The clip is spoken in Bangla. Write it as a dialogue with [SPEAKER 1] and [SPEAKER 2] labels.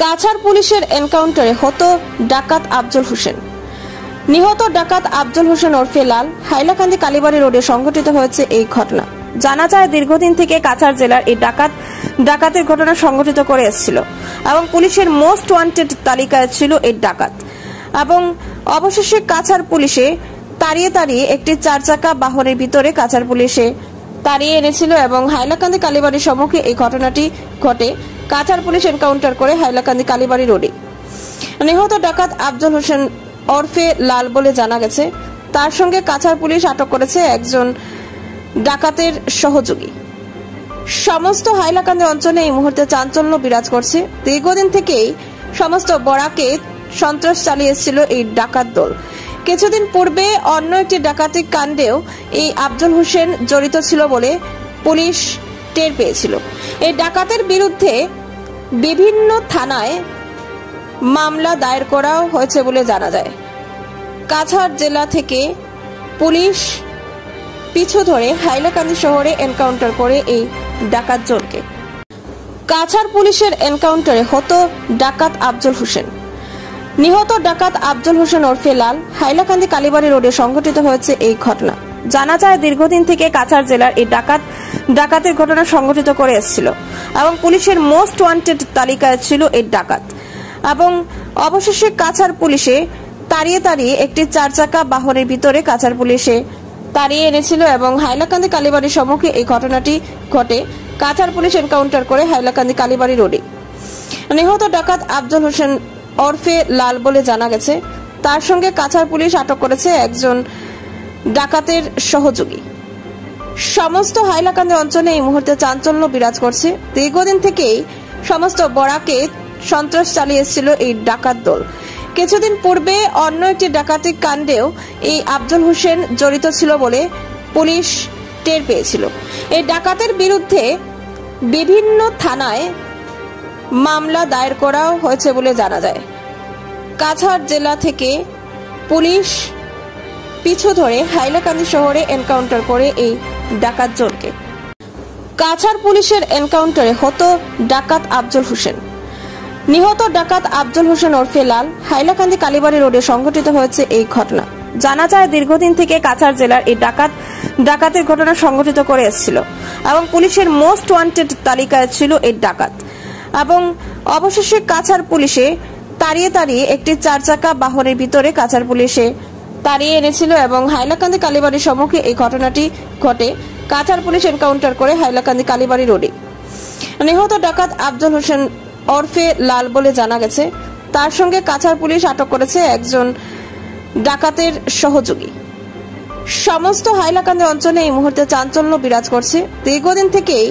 [SPEAKER 1] কাছাড় পুলিশের এনকাউন্টারে হত ডাকাত আফজল হোসেন। নিহত ডাকাত আফজল হোসেন ওরফে লাল হাইলাকান্দি কালীবাড়ি রোডে সংঘটিত হয়েছে এই ঘটনা। জানা যায় দীর্ঘদিন থেকে কাছাড় জেলার এই ডাকাতের ঘটনা সংঘটিত করে এসেছিল এবং পুলিশের মোস্ট ওয়ান্টেড তালিকায় ছিল এই ডাকাত। এবং অবশেষে কাছাড় পুলিশে তাড়িয়ে একটি 4 চাকা বাহনের ভিতরে কাছাড় পুলিশে তাড়িয়ে এনেছিল এবং হাইলাকান্দি কালীবাড়ির সম্মুখে এই ঘটনাটি ঘটে। কাছাড় পুলিশ এনকাউন্টার করে হাইলাকান্দি কালীবাড়ি রোডে নিহত ডাকাত আফজল হোসেন ওরফে লাল বলে জানা গেছে। তার সঙ্গে কাছাড় পুলিশ আটক করেছে একজন ডাকাতের সহযোগী। সমস্ত হাইলাকান্দি অঞ্চলে এই মুহূর্তে চাঞ্চল্য বিরাজ করছে। দীর্ঘদিন থেকেই সমস্ত বরাকে সন্ত্রাস চালিয়েছিল এই ডাকাত দল। কিছুদিন পূর্বে অন্য একটি ডাকাতি কাণ্ডেও এই আফজল হোসেন জড়িত ছিল বলে পুলিশ টের পেয়েছিল। এই ডাকাতের বিরুদ্ধে বিভিন্ন থানায় মামলা দায়ের করা হয়েছে বলে জানা যায়। কাছাড় জেলা থেকে পুলিশ পিছু ধরে হাইলাকান্দি শহরে এনকাউন্টার করে এই ডাকাত জনকে। কাছাড় পুলিশের এনকাউন্টারে হত ডাকাত আফজল হোসেন। নিহত ডাকাত আফজল হোসেন ওরফে লাল হাইলাকান্দি কালীবাড়ি রোডে সংঘটিত হয়েছে এই ঘটনা। জানা যায় দীর্ঘদিন থেকে কাছাড় জেলার এই ডাকাতের ঘটনা সংঘটিত করে এসেছিল এবং পুলিশের মোস্ট ওয়ান্টেড তালিকায় ছিল এই ডাকাত। এবং অবশেষে কাছাড় পুলিশে তাড়িয়ে একটি 4 চাকা বাহনের ভিতরে কাছাড় পুলিশে তাড়িয়ে এনেছিল এবং হাইলাকান্দি কালীবাড়ির সম্মুখে এই ঘটনাটি ঘটে। কাছাড় পুলিশ এনকাউন্টার করে হাইলাকান্দি কালীবাড়ি রোডে নিহত ডাকাত আফজল হোসেন ওরফে লাল বলে জানা গেছে। তার সঙ্গে কাছাড় পুলিশ আটক করেছে একজন ডাকাতের সহযোগী। সমস্ত হাইলাকান্দি অঞ্চলে এই মুহূর্তে চাঞ্চল্য বিরাজ করছে। দীর্ঘদিন থেকেই সমস্ত বরাকে সন্ত্রাস চালিয়েছিল এই ডাকাত দল। কিছুদিন পূর্বে অন্য একটি ডাকাতি কাণ্ডেও এই আফজল হোসেন জড়িত ছিল বলে পুলিশ টের পেয়েছিল। এই ডাকাতের বিরুদ্ধে বিভিন্ন থানায় মামলা দায়ের করা হয়েছে বলে জানা যায়। কাছাড় জেলা থেকে পুলিশ পিছু ধরে হাইলাকান্দি শহরে এনকাউন্টার করে এই ডাকাত জনকে। কাছাড় পুলিশের এনকাউন্টারে হত ডাকাত আফজল হোসেন। নিহত ডাকাত আফজল হোসেন ওরফে লাল হাইলাকান্দি কালীবাড়ি রোডে সংঘটিত হয়েছে এই ঘটনা। জানা যায় দীর্ঘদিন থেকে কাছাড় জেলার এই ডাকাতের ঘটনা সংঘটিত করে এসেছিল এবং পুলিশের মোস্ট ওয়ান্টেড তালিকায় ছিল এই ডাকাত। এবং অবশেষে কাছাড় পুলিশে তাড়িয়ে একটি 4 চাকা বাহনের ভিতরে কাছাড় পুলিশে তাড়িয়ে এনেছিল এবং হাইলাকান্দি কালীবাড়ির সম্মুখে এই ঘটনাটি ঘটে। কাছাড় পুলিশ এনকাউন্টার করে হাইলাকান্দি কালীবাড়ি রোডে নিহত ডাকাত আফজল হোসেন ওরফে লাল বলে জানা গেছে। তার সঙ্গে কাছাড় পুলিশ আটক করেছে একজন ডাকাতের সহযোগী। সমস্ত হাইলাকান্দি অঞ্চলে এই মুহূর্তে চাঞ্চল্য বিরাজ করছে। দীর্ঘদিন থেকেই